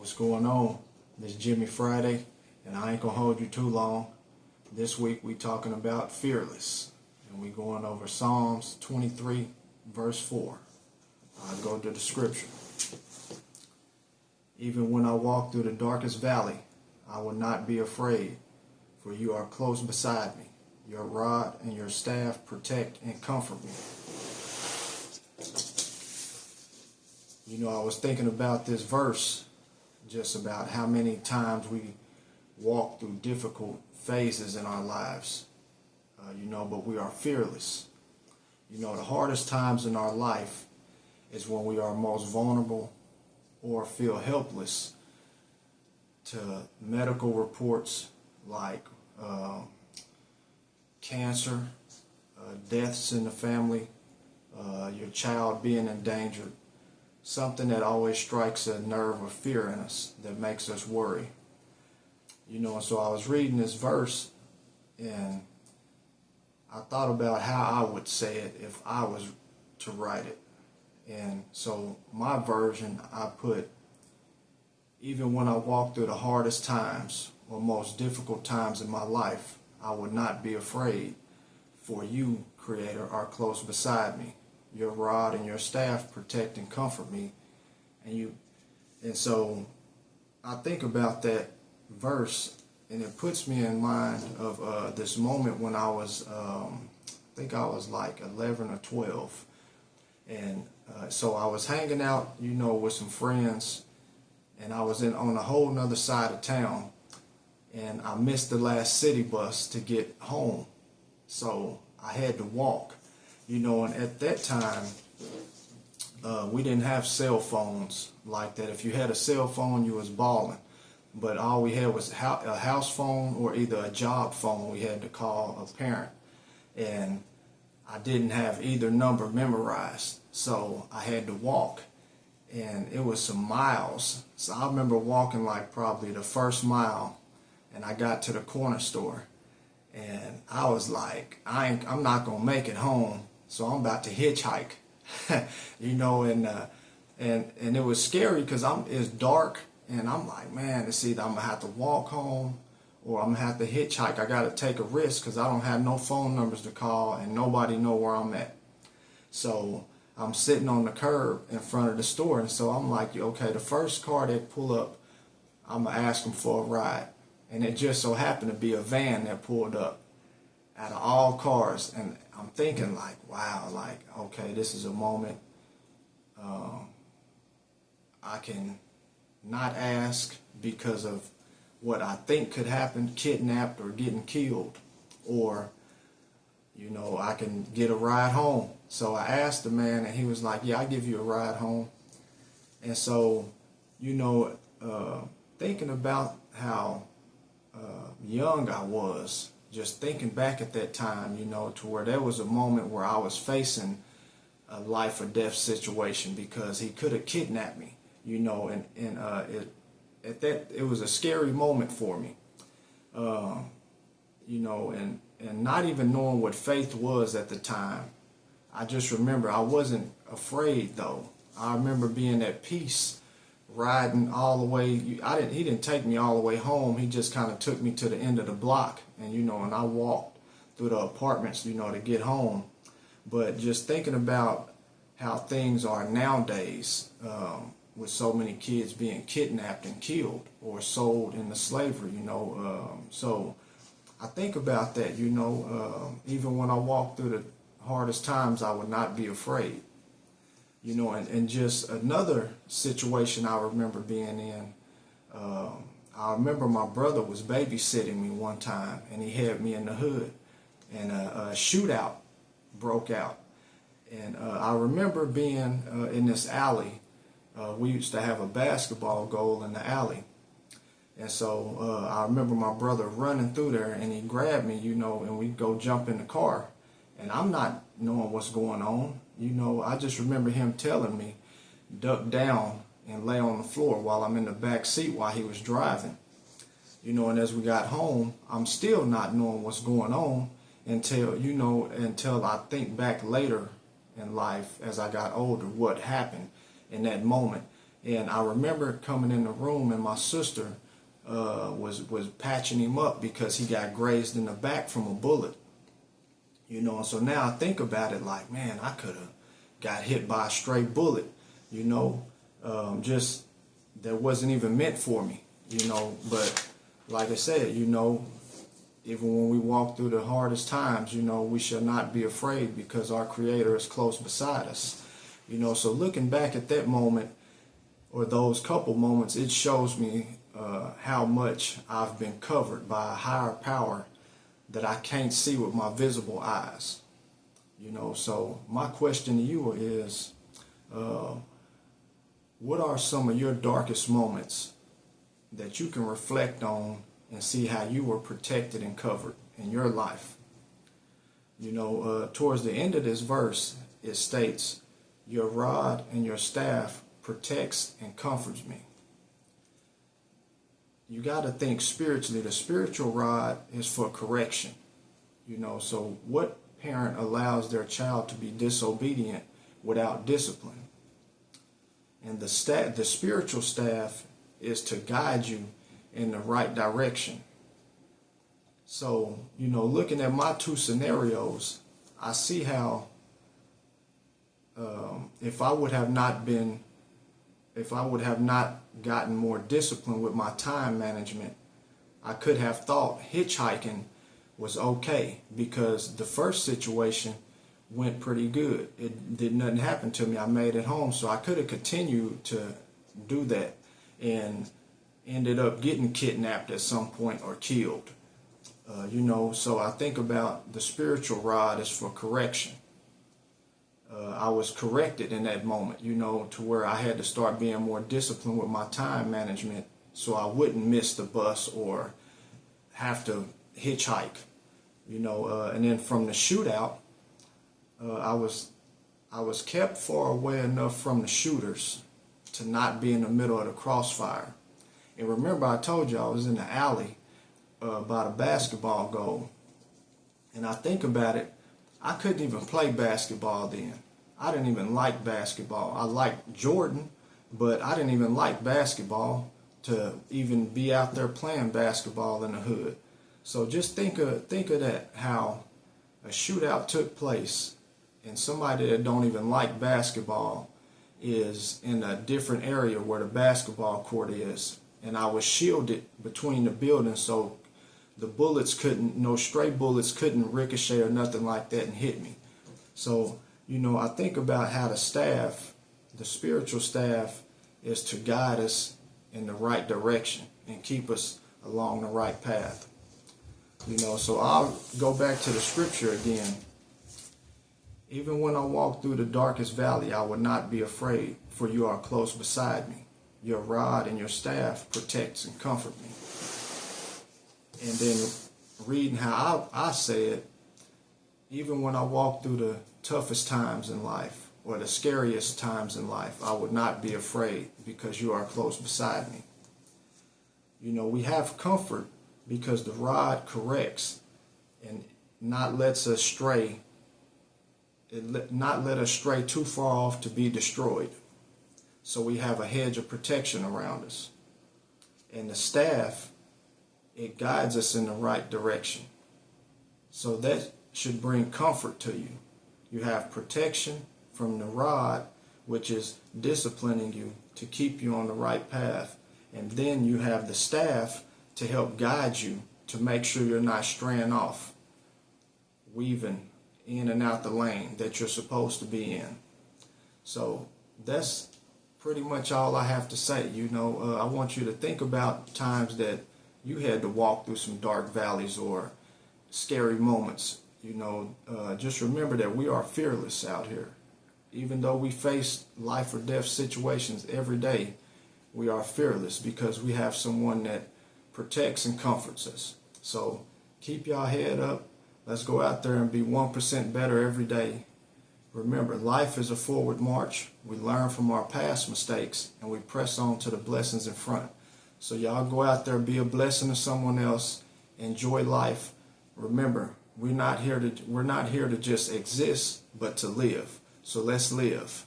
What's going on? This is Jimmy Friday, and I ain't gonna hold you too long. This week we talking about fearless, and we going over Psalms 23, verse 4. I'll go to the scripture. Even when I walk through the darkest valley, I will not be afraid, for you are close beside me. Your rod and your staff protect and comfort me. You know, I was thinking about this verse, just about how many times we walk through difficult phases in our lives, but we are fearless. You know, the hardest times in our life is when we are most vulnerable or feel helpless to medical reports like cancer, deaths in the family, your child being endangered. Something that always strikes a nerve of fear in us that makes us worry. You know, and so I was reading this verse and I thought about how I would say it if I was to write it. And so my version, I put, even when I walk through the hardest times or most difficult times in my life, I would not be afraid, for you, Creator, are close beside me. Your rod and your staff protect and comfort me. And so I think about that verse, and it puts me in mind of this moment when I was, I think I was like 11 or 12. And so I was hanging out, with some friends, and I was on a whole nother side of town, and I missed the last city bus to get home. So I had to walk. And at that time, we didn't have cell phones like that. If you had a cell phone, you was balling. But all we had was a house phone or either a job phone we had to call a parent. And I didn't have either number memorized, so I had to walk. And it was some miles. So I remember walking like probably the first mile, and I got to the corner store. And I was like, I'm not going to make it home. So I'm about to hitchhike, and it was scary because it's dark, and I'm like, man, it's either I'm gonna have to walk home or I'm gonna have to hitchhike. I gotta take a risk because I don't have no phone numbers to call and nobody know where I'm at. So I'm sitting on the curb in front of the store, and so I'm like, okay, the first car that pull up, I'm gonna ask them for a ride, and it just so happened to be a van that pulled up out of all cars. And I'm thinking like, wow, like, okay, this is a moment I can not ask because of what I think could happen, kidnapped or getting killed, or, I can get a ride home. So I asked the man, and he was like, yeah, I'll give you a ride home. And so, thinking about how young I was, just thinking back at that time, to where there was a moment where I was facing a life or death situation because he could have kidnapped me, it was a scary moment for me, and not even knowing what faith was at the time. I just remember I wasn't afraid though. I remember being at peace, riding all the way. He didn't take me all the way home. He just kind of took me to the end of the block, and and I walked through the apartments, to get home. But just thinking about how things are nowadays, with so many kids being kidnapped and killed or sold into slavery, so I think about that, even when I walk through the hardest times, I would not be afraid. And just another situation I remember being in, I remember my brother was babysitting me one time, and he had me in the hood, and a shootout broke out. And I remember being in this alley. We used to have a basketball goal in the alley. And so I remember my brother running through there, and he grabbed me, and we'd go jump in the car. And I'm not knowing what's going on. I just remember him telling me, duck down and lay on the floor while I'm in the back seat while he was driving. And as we got home, I'm still not knowing what's going on until I think back later in life as I got older, what happened in that moment. And I remember coming in the room, and my sister was patching him up because he got grazed in the back from a bullet. You know, and so now I think about it like, man, I could have got hit by a stray bullet, you know, just that wasn't even meant for me, you know. But like I said, you know, even when we walk through the hardest times, you know, we shall not be afraid because our Creator is close beside us. You know, so looking back at that moment or those couple moments, it shows me how much I've been covered by a higher power that I can't see with my visible eyes. You know, so my question to you is, what are some of your darkest moments that you can reflect on and see how you were protected and covered in your life? You know, towards the end of this verse, it states, your rod and your staff protects and comforts me. You got to think spiritually. The spiritual rod is for correction. You know, so what parent allows their child to be disobedient without discipline? And the spiritual staff is to guide you in the right direction. So, you know, looking at my two scenarios, I see how if I would have not gotten more disciplined with my time management, I could have thought hitchhiking was okay, because the first situation went pretty good. It did nothing happen to me. I made it home, so I could have continued to do that and ended up getting kidnapped at some point or killed. You know, so I think about the spiritual rod is for correction. I was corrected in that moment, you know, to where I had to start being more disciplined with my time management so I wouldn't miss the bus or have to hitchhike, you know. And then from the shootout, I was kept far away enough from the shooters to not be in the middle of the crossfire. And remember, I told you I was in the alley by the basketball goal. And I think about it, I couldn't even play basketball then. I didn't even like basketball. I liked Jordan, but I didn't even like basketball to even be out there playing basketball in the hood. So just think of that, how a shootout took place and somebody that don't even like basketball is in a different area where the basketball court is. And I was shielded between the buildings, so the bullets couldn't, no stray bullets couldn't ricochet or nothing like that and hit me. So, you know, I think about how the staff, the spiritual staff, is to guide us in the right direction and keep us along the right path. You know, so I'll go back to the scripture again. Even when I walk through the darkest valley, I will not be afraid, for you are close beside me. Your rod and your staff protects and comfort me. And then reading how I say it, even when I walk through the toughest times in life or the scariest times in life, I would not be afraid because you are close beside me. You know, we have comfort because the rod corrects and not lets us stray. Not let us stray too far off to be destroyed. So we have a hedge of protection around us. And the staff, it guides us in the right direction. So that should bring comfort to you. You have protection from the rod, which is disciplining you to keep you on the right path. And then you have the staff to help guide you to make sure you're not straying off, weaving in and out the lane that you're supposed to be in. So that's pretty much all I have to say. You know, I want you to think about times that you had to walk through some dark valleys or scary moments. You know, just remember that we are fearless out here. Even though we face life or death situations every day, we are fearless because we have someone that protects and comforts us. So keep y'all head up. Let's go out there and be 1% better every day. Remember, life is a forward march. We learn from our past mistakes and we press on to the blessings in front. So y'all go out there, be a blessing to someone else, enjoy life. Remember, we're not here to just exist, but to live. So let's live.